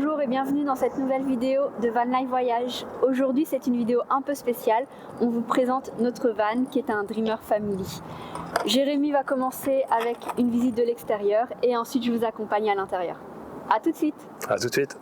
Bonjour et bienvenue dans cette nouvelle vidéo de Van Life Voyage. Aujourd'hui c'est une vidéo un peu spéciale. On vous présente notre van qui est un Dreamer Family. Jérémy va commencer avec une visite de l'extérieur et ensuite je vous accompagne à l'intérieur. A tout de suite. À tout de suite.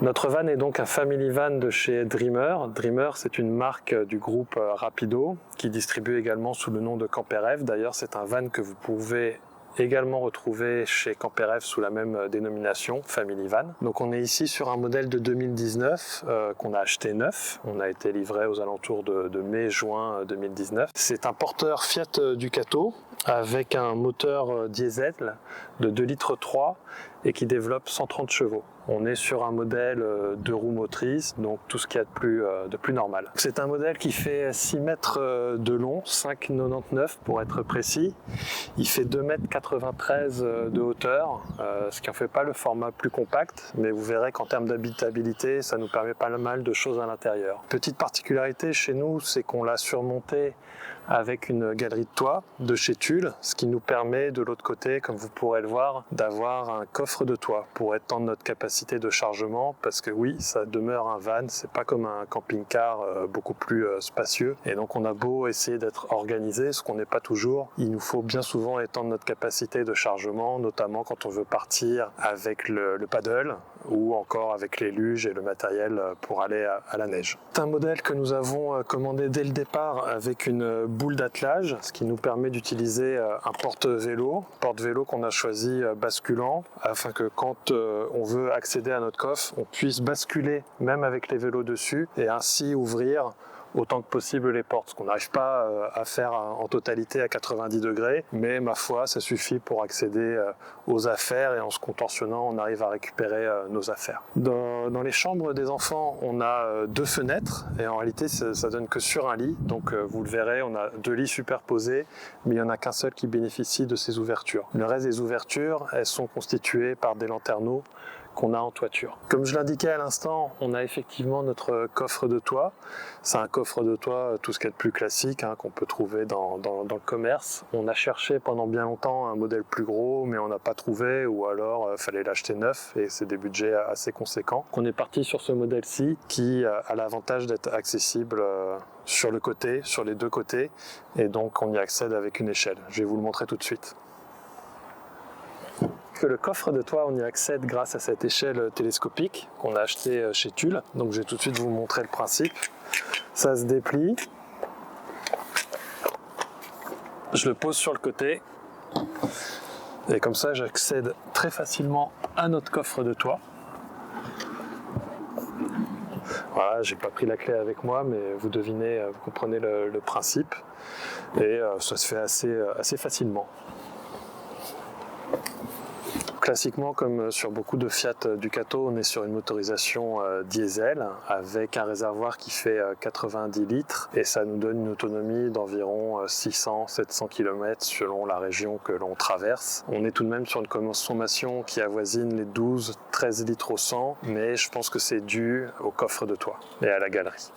Notre van est donc un family van de chez Dreamer. Dreamer, c'est une marque du groupe Rapido qui distribue également sous le nom de Camper-Ev. D'ailleurs, c'est un van que vous pouvez également retrouvé chez Camper-Ev sous la même dénomination, Family Van. Donc on est ici sur un modèle de 2019 qu'on a acheté neuf. On a été livré aux alentours de mai-juin 2019. C'est un porteur Fiat Ducato avec un moteur diesel de 2,3 litres et qui développe 130 chevaux. On est sur un modèle 2 roues motrices, donc tout ce qu'il y a de plus normal. C'est un modèle qui fait 6 mètres de long, 5,99 pour être précis. Il fait 2,93 m de hauteur, ce qui en fait pas le format plus compact, mais vous verrez qu'en termes d'habitabilité, ça nous permet pas mal de choses à l'intérieur. Petite particularité chez nous, c'est qu'on l'a surmonté avec une galerie de toit de chez Tulle, ce qui nous permet de l'autre côté, comme vous pourrez le voir, d'avoir un coffre de toit pour étendre notre capacité de chargement, parce que oui, ça demeure un van, c'est pas comme un camping-car beaucoup plus spacieux, et donc on a beau essayer d'être organisé, ce qu'on n'est pas toujours, il nous faut bien souvent étendre notre capacité de chargement, notamment quand on veut partir avec le paddle, ou encore avec les luges et le matériel pour aller à la neige. C'est un modèle que nous avons commandé dès le départ avec une boule d'attelage, ce qui nous permet d'utiliser un porte-vélo qu'on a choisi basculant, afin que quand on veut accéder à notre coffre, on puisse basculer même avec les vélos dessus et ainsi ouvrir autant que possible les portes, ce qu'on n'arrive pas à faire en totalité à 90 degrés, mais ma foi, ça suffit pour accéder aux affaires et en se contentionnant, on arrive à récupérer nos affaires. Dans les chambres des enfants, on a 2 fenêtres et en réalité, ça donne que sur un lit, donc vous le verrez, on a 2 lits superposés, mais il n'y en a qu'un seul qui bénéficie de ces ouvertures. Le reste des ouvertures, elles sont constituées par des lanterneaux qu'on a en toiture. Comme je l'indiquais à l'instant, on a effectivement notre coffre de toit. C'est un coffre de toit, tout ce qu'il y a de plus classique, qu'on peut trouver dans le commerce. On a cherché pendant bien longtemps un modèle plus gros, mais on n'a pas trouvé, ou alors fallait l'acheter neuf, et c'est des budgets assez conséquents. On est parti sur ce modèle-ci, qui a l'avantage d'être accessible sur le côté, sur les 2 côtés, et donc on y accède avec une échelle. Je vais vous le montrer tout de suite. Le coffre de toit, on y accède grâce à cette échelle télescopique qu'on a acheté chez Tulle. Donc je vais tout de suite vous montrer le principe. Ça se déplie. Je le pose sur le côté. Et comme ça, j'accède très facilement à notre coffre de toit. Voilà, j'ai pas pris la clé avec moi, mais vous devinez, vous comprenez le principe. Et ça se fait assez facilement. Classiquement, comme sur beaucoup de Fiat Ducato, on est sur une motorisation diesel avec un réservoir qui fait 90 litres et ça nous donne une autonomie d'environ 600-700 km selon la région que l'on traverse. On est tout de même sur une consommation qui avoisine les 12-13 litres au 100, mais je pense que c'est dû au coffre de toit et à la galerie.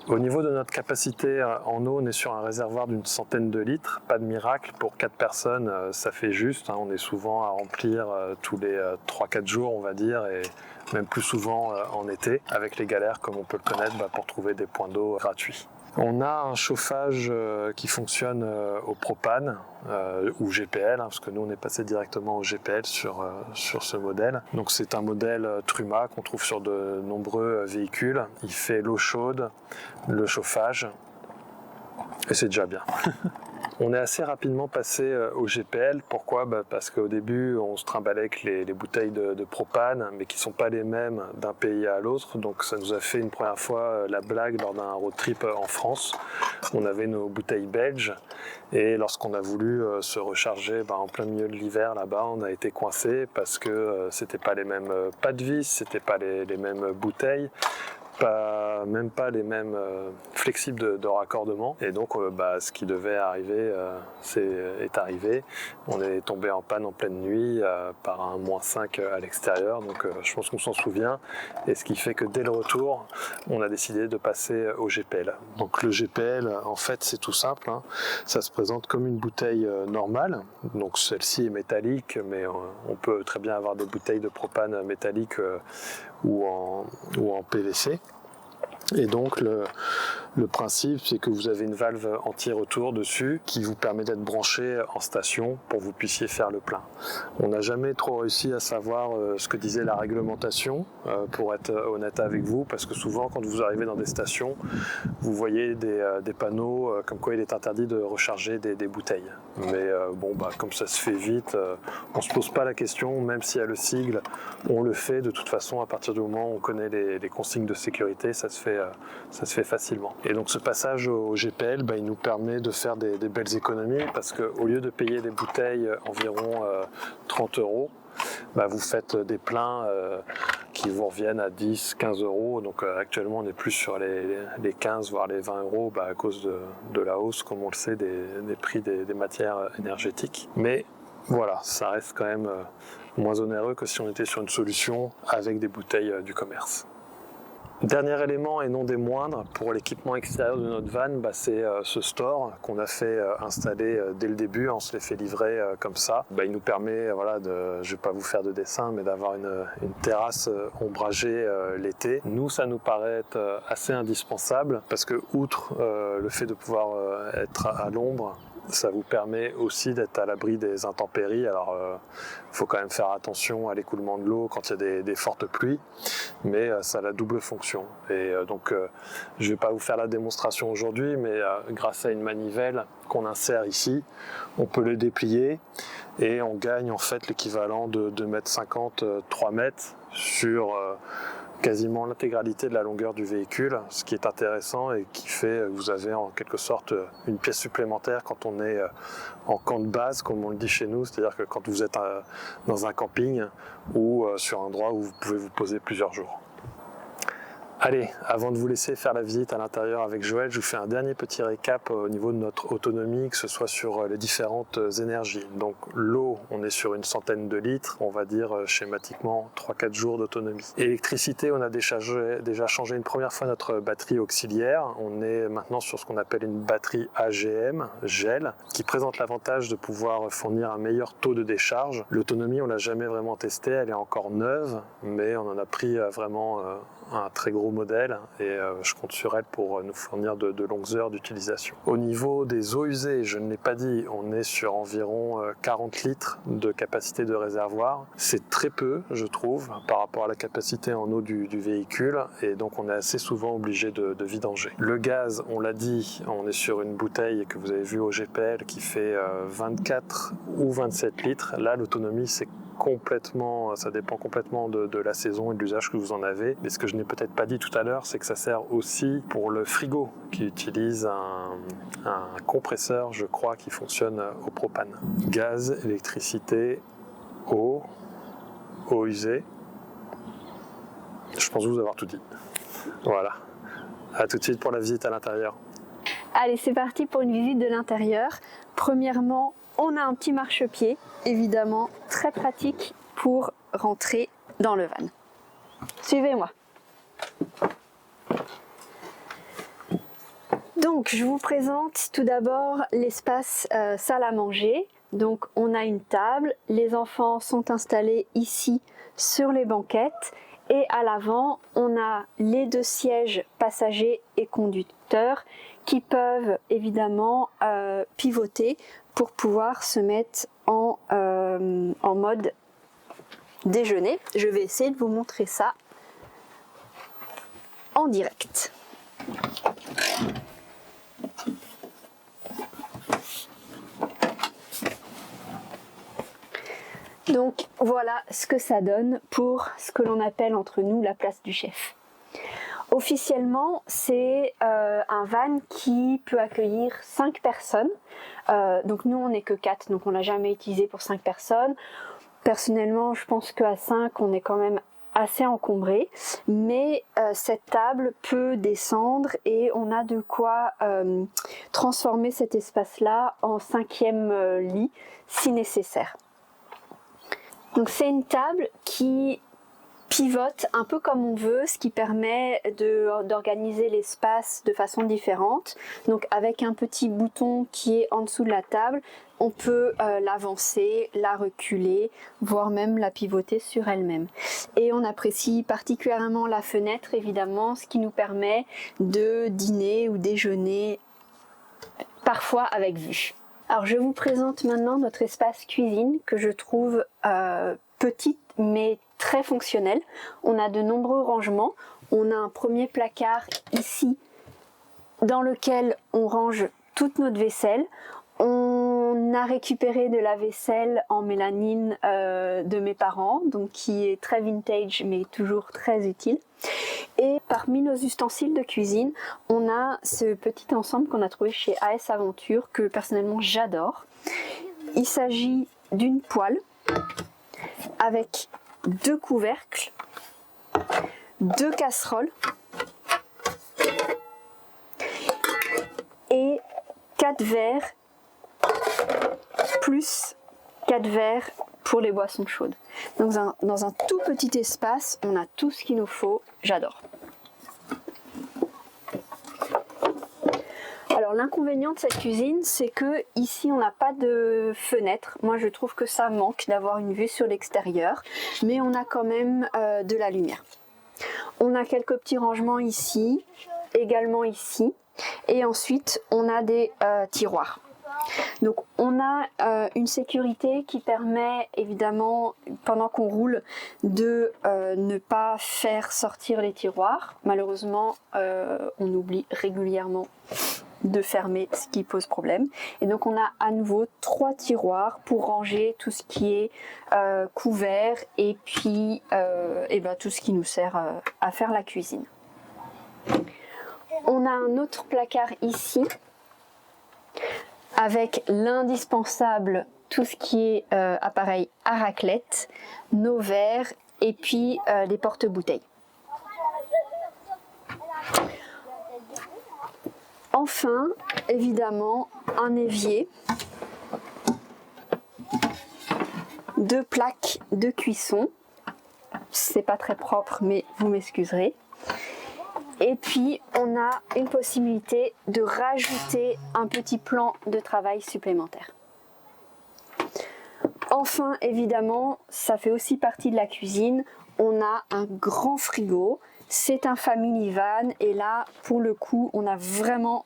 Au niveau de notre capacité en eau, on est sur un réservoir d'une centaine de litres. Pas de miracle, pour 4 personnes, ça fait juste. On est souvent à remplir tous les 3-4 jours, on va dire, et même plus souvent en été, avec les galères, comme on peut le connaître, pour trouver des points d'eau gratuits. On a un chauffage qui fonctionne au propane ou GPL, parce que nous on est passé directement au GPL sur ce modèle. Donc c'est un modèle Truma qu'on trouve sur de nombreux véhicules. Il fait l'eau chaude, le chauffage Et c'est déjà bien. On est assez rapidement passé au GPL. Pourquoi ? Parce qu'au début, on se trimballait avec les bouteilles de propane, mais qui ne sont pas les mêmes d'un pays à l'autre. Donc ça nous a fait une première fois la blague lors d'un road trip en France. On avait nos bouteilles belges, et lorsqu'on a voulu se recharger en plein milieu de l'hiver là-bas, on a été coincé parce que c'était pas les mêmes pas de vis, c'était pas les mêmes bouteilles. Même pas les mêmes flexibles de raccordement, et donc ce qui devait arriver est arrivé. On est tombé en panne en pleine nuit par un -5 à l'extérieur, donc je pense qu'on s'en souvient, et ce qui fait que dès le retour on a décidé de passer au GPL. Donc le GPL, en fait, c'est tout simple, hein. Ça se présente comme une bouteille normale, donc celle-ci est métallique, mais on peut très bien avoir des bouteilles de propane métalliques ou en PVC. Et donc le principe, c'est que vous avez une valve anti-retour dessus qui vous permet d'être branché en station pour que vous puissiez faire le plein. On n'a jamais trop réussi à savoir ce que disait la réglementation, pour être honnête avec vous, parce que souvent quand vous arrivez dans des stations, vous voyez des panneaux comme quoi il est interdit de recharger des bouteilles. Mais comme ça se fait vite, on se pose pas la question, même s'il y a le sigle, on le fait de toute façon à partir du moment où on connaît les consignes de sécurité, ça se fait facilement. Et donc ce passage au GPL, il nous permet de faire des belles économies, parce qu'au lieu de payer des bouteilles environ 30 €, vous faites des pleins qui vous reviennent à 10-15 €. Donc actuellement on est plus sur les 15 voire les 20 € à cause de la hausse, comme on le sait, des prix des matières énergétiques. Mais voilà, ça reste quand même moins onéreux que si on était sur une solution avec des bouteilles du commerce. Dernier élément, et non des moindres, pour l'équipement extérieur de notre van, c'est ce store qu'on a fait installer dès le début. On se les fait livrer comme ça. Il nous permet, je ne vais pas vous faire de dessin, mais d'avoir une terrasse ombragée l'été. Nous, ça nous paraît être assez indispensable, parce que outre le fait de pouvoir être à l'ombre, ça vous permet aussi d'être à l'abri des intempéries. Alors, il faut quand même faire attention à l'écoulement de l'eau quand il y a des fortes pluies, mais ça a la double fonction. Et donc, je ne vais pas vous faire la démonstration aujourd'hui, mais grâce à une manivelle qu'on insère ici, on peut le déplier et on gagne en fait l'équivalent de 2,50 m, 3 mètres sur quasiment l'intégralité de la longueur du véhicule, ce qui est intéressant et qui fait que vous avez en quelque sorte une pièce supplémentaire quand on est en camp de base, comme on le dit chez nous, c'est-à-dire que quand vous êtes dans un camping ou sur un endroit où vous pouvez vous poser plusieurs jours. Allez, avant de vous laisser faire la visite à l'intérieur avec Joël, je vous fais un dernier petit récap au niveau de notre autonomie, que ce soit sur les différentes énergies. Donc l'eau, on est sur une centaine de litres, on va dire schématiquement 3-4 jours d'autonomie. Électricité, on a déjà changé une première fois notre batterie auxiliaire. On est maintenant sur ce qu'on appelle une batterie AGM, GEL, qui présente l'avantage de pouvoir fournir un meilleur taux de décharge. L'autonomie, on l'a jamais vraiment testée, elle est encore neuve, mais on en a pris vraiment un très gros modèle, et je compte sur elle pour nous fournir de longues heures d'utilisation. Au niveau des eaux usées, je ne l'ai pas dit, on est sur environ 40 litres de capacité de réservoir. C'est très peu, je trouve, par rapport à la capacité en eau du véhicule, et donc on est assez souvent obligé de vidanger. Le gaz, on l'a dit, on est sur une bouteille que vous avez vue au GPL qui fait 24 ou 27 litres. Là, l'autonomie, ça dépend complètement de la saison et de l'usage que vous en avez. Mais ce que je n'ai peut-être pas dit tout à l'heure, c'est que ça sert aussi pour le frigo, qui utilise un compresseur, je crois, qui fonctionne au propane. Gaz, électricité, eau usée. Je pense vous avoir tout dit. Voilà. À tout de suite pour la visite à l'intérieur. Allez, c'est parti pour une visite de l'intérieur. Premièrement, on a un petit marchepied, évidemment très pratique pour rentrer dans le van. Suivez-moi. Donc, je vous présente tout d'abord l'espace salle à manger. Donc, on a une table, les enfants sont installés ici sur les banquettes, et à l'avant, on a les 2 sièges passagers et conducteurs qui peuvent évidemment pivoter pour pouvoir se mettre en mode déjeuner. Je vais essayer de vous montrer ça en direct. Donc voilà ce que ça donne pour ce que l'on appelle entre nous la place du chef. Officiellement, c'est un van qui peut accueillir 5 personnes. Donc nous, on n'est que 4, donc on l'a jamais utilisé pour 5 personnes. Personnellement, je pense qu'à 5, on est quand même assez encombré. Mais cette table peut descendre et on a de quoi transformer cet espace-là en 5e lit si nécessaire. Donc c'est une table qui pivote un peu comme on veut, ce qui permet d'organiser l'espace de façon différente. Donc avec un petit bouton qui est en dessous de la table, on peut l'avancer, la reculer, voire même la pivoter sur elle-même. Et on apprécie particulièrement la fenêtre, évidemment, ce qui nous permet de dîner ou déjeuner, parfois avec vue. Alors je vous présente maintenant notre espace cuisine que je trouve petit mais très fonctionnel. On a de nombreux rangements. On a un premier placard ici dans lequel on range toute notre vaisselle. On a récupéré de la vaisselle en mélanine de mes parents, donc qui est très vintage mais toujours très utile. Et parmi nos ustensiles de cuisine, on a ce petit ensemble qu'on a trouvé chez AS Aventure que personnellement j'adore. Il s'agit d'une poêle avec 2 couvercles, 2 casseroles et 4 verres plus 4 verres pour les boissons chaudes. Donc dans un tout petit espace, on a tout ce qu'il nous faut, j'adore. Alors l'inconvénient de cette cuisine, c'est que ici on n'a pas de fenêtre. Moi je trouve que ça manque d'avoir une vue sur l'extérieur, mais on a quand même de la lumière. On a quelques petits rangements ici, également ici, et ensuite on a des tiroirs. Donc on a une sécurité qui permet évidemment pendant qu'on roule de ne pas faire sortir les tiroirs. Malheureusement on oublie régulièrement de fermer, ce qui pose problème. Et donc on a à nouveau 3 tiroirs pour ranger tout ce qui est couvert et puis tout ce qui nous sert à faire la cuisine. On a un autre placard ici avec l'indispensable, tout ce qui est appareil à raclette, nos verres et puis les porte-bouteilles. Enfin, évidemment, un évier, 2 plaques de cuisson, c'est pas très propre mais vous m'excuserez. Et puis on a une possibilité de rajouter un petit plan de travail supplémentaire. Enfin, évidemment, ça fait aussi partie de la cuisine, on a un grand frigo. C'est un family van et là, pour le coup, on a vraiment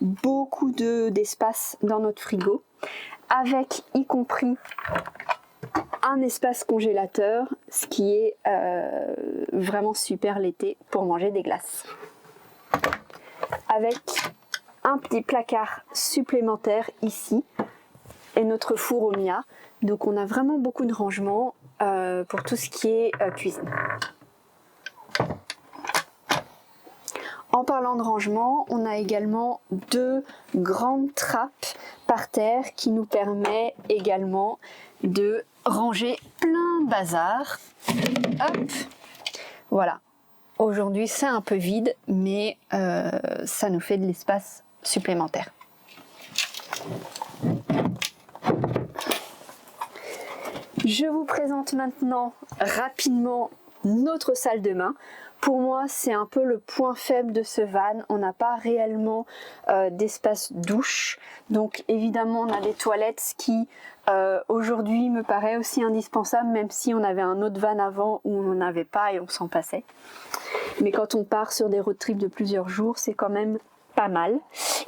beaucoup d'espace dans notre frigo, avec y compris un espace congélateur, ce qui est vraiment super l'été pour manger des glaces. Avec un petit placard supplémentaire ici et notre four Omia. Donc on a vraiment beaucoup de rangements pour tout ce qui est cuisine. En parlant de rangement, on a également 2 grandes trappes par terre qui nous permet également de ranger plein de bazar. Hop, voilà. Aujourd'hui c'est un peu vide, mais ça nous fait de l'espace supplémentaire. Je vous présente maintenant rapidement notre salle de bain. Pour moi, c'est un peu le point faible de ce van. On n'a pas réellement d'espace douche. Donc évidemment, on a des toilettes, ce qui aujourd'hui me paraît aussi indispensable, même si on avait un autre van avant où on n'en avait pas et on s'en passait. Mais quand on part sur des road trips de plusieurs jours, c'est quand même pas mal.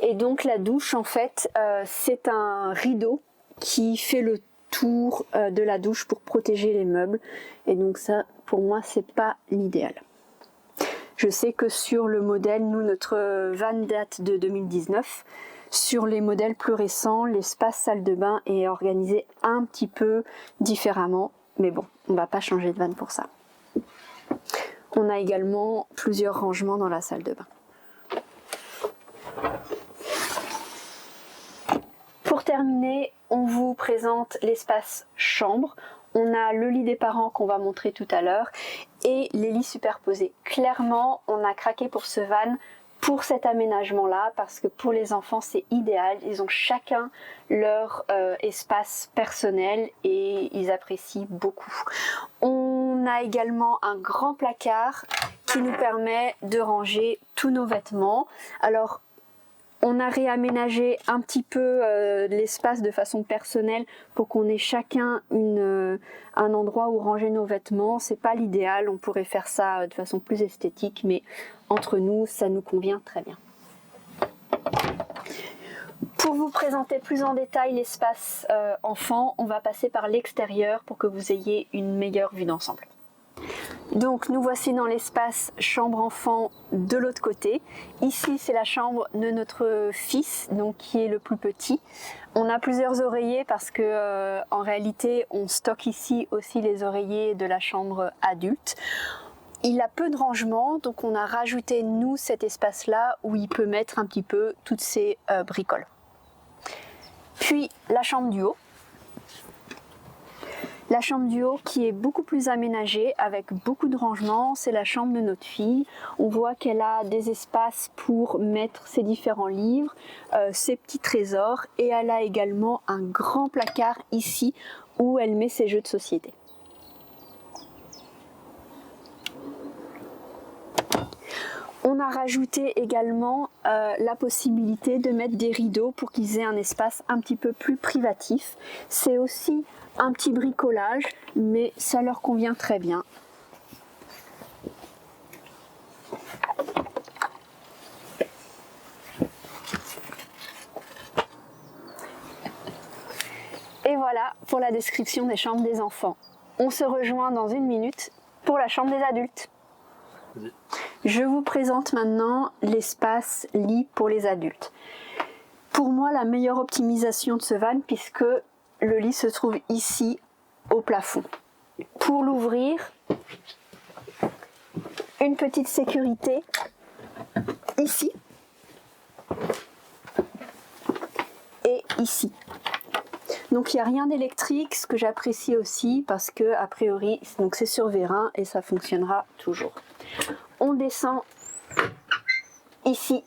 Et donc la douche, en fait, c'est un rideau qui fait le tour de la douche pour protéger les meubles. Et donc ça, pour moi, c'est pas l'idéal. Je sais que sur le modèle, nous, notre van date de 2019. Sur les modèles plus récents, l'espace salle de bain est organisé un petit peu différemment, mais bon, on ne va pas changer de van pour ça. On a également plusieurs rangements dans la salle de bain. Pour terminer, on vous présente l'espace chambre. On a le lit des parents qu'on va montrer tout à l'heure et les lits superposés. Clairement, on a craqué pour ce van pour cet aménagement-là parce que pour les enfants, c'est idéal. Ils ont chacun leur espace personnel et ils apprécient beaucoup. On a également un grand placard qui nous permet de ranger tous nos vêtements. Alors, on a réaménagé un petit peu l'espace de façon personnelle pour qu'on ait chacun un endroit où ranger nos vêtements. C'est pas l'idéal, on pourrait faire ça de façon plus esthétique, mais entre nous, ça nous convient très bien. Pour vous présenter plus en détail l'espace enfant, on va passer par l'extérieur pour que vous ayez une meilleure vue d'ensemble. Donc nous voici dans l'espace chambre enfant de l'autre côté. Ici c'est la chambre de notre fils, donc qui est le plus petit. On a plusieurs oreillers parce que en réalité on stocke ici aussi les oreillers de la chambre adulte. Il a peu de rangement, donc on a rajouté nous cet espace là où il peut mettre un petit peu toutes ses bricoles. Puis la chambre du haut. La chambre du haut qui est beaucoup plus aménagée avec beaucoup de rangements, c'est la chambre de notre fille. On voit qu'elle a des espaces pour mettre ses différents livres, ses petits trésors et elle a également un grand placard ici où elle met ses jeux de société. On a rajouté également la possibilité de mettre des rideaux pour qu'ils aient un espace un petit peu plus privatif. C'est aussi un petit bricolage, mais ça leur convient très bien. Et voilà pour la description des chambres des enfants. On se rejoint dans une minute pour la chambre des adultes. Je vous présente maintenant l'espace lit pour les adultes. Pour moi, la meilleure optimisation de ce van, puisque le lit se trouve ici au plafond. Pour l'ouvrir, une petite sécurité ici et ici. Donc il n'y a rien d'électrique, ce que j'apprécie aussi parce que a priori c'est sur vérin et ça fonctionnera toujours. On descend ici,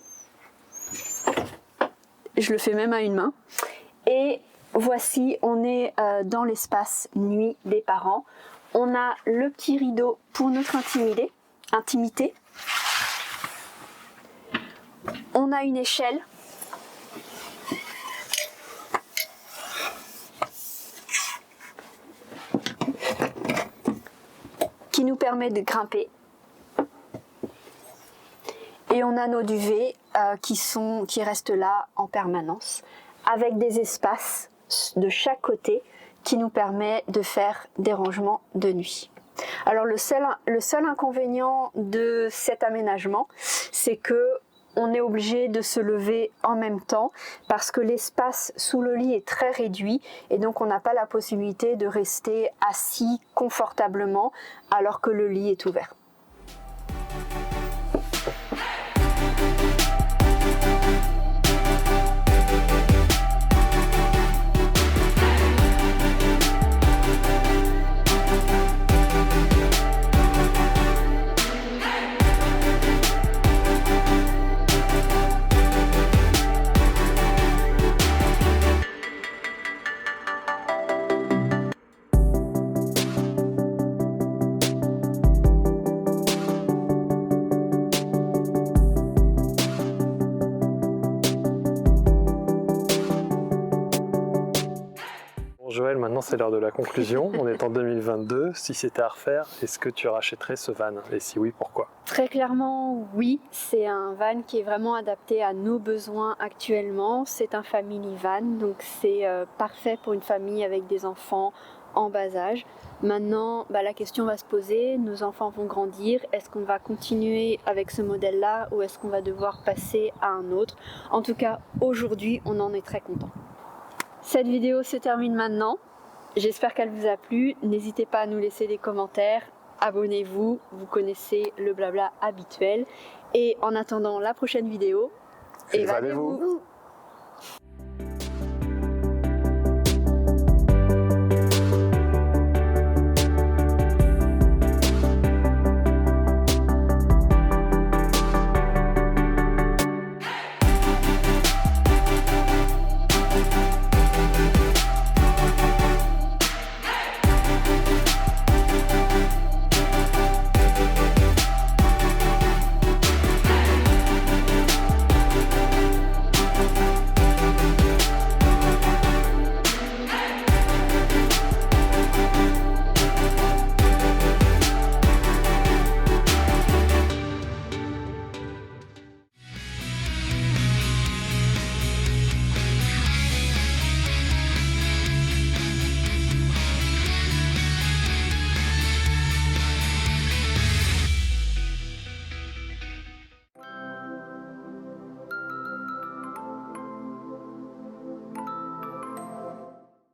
je le fais même à une main, et voici, on est dans l'espace nuit des parents. On a le petit rideau pour notre intimité. On a une échelle. Qui nous permet de grimper. Et on a nos duvets qui restent là en permanence, avec des espaces de chaque côté qui nous permet de faire des rangements de nuit. Alors le seul inconvénient de cet aménagement, c'est que on est obligé de se lever en même temps parce que l'espace sous le lit est très réduit et donc on n'a pas la possibilité de rester assis confortablement alors que le lit est ouvert. Joël, maintenant c'est l'heure de la conclusion. On est en 2022. Si c'était à refaire, est-ce que tu rachèterais ce van? Et si oui, pourquoi? Très clairement, oui. C'est un van qui est vraiment adapté à nos besoins actuellement. C'est un family van, donc c'est parfait pour une famille avec des enfants en bas âge. Maintenant, la question va se poser, nos enfants vont grandir, est-ce qu'on va continuer avec ce modèle-là ou est-ce qu'on va devoir passer à un autre? En tout cas, aujourd'hui, on en est très content. Cette vidéo se termine maintenant. J'espère qu'elle vous a plu. N'hésitez pas à nous laisser des commentaires. Abonnez-vous, vous connaissez le blabla habituel. Et en attendant la prochaine vidéo, évadez-vous.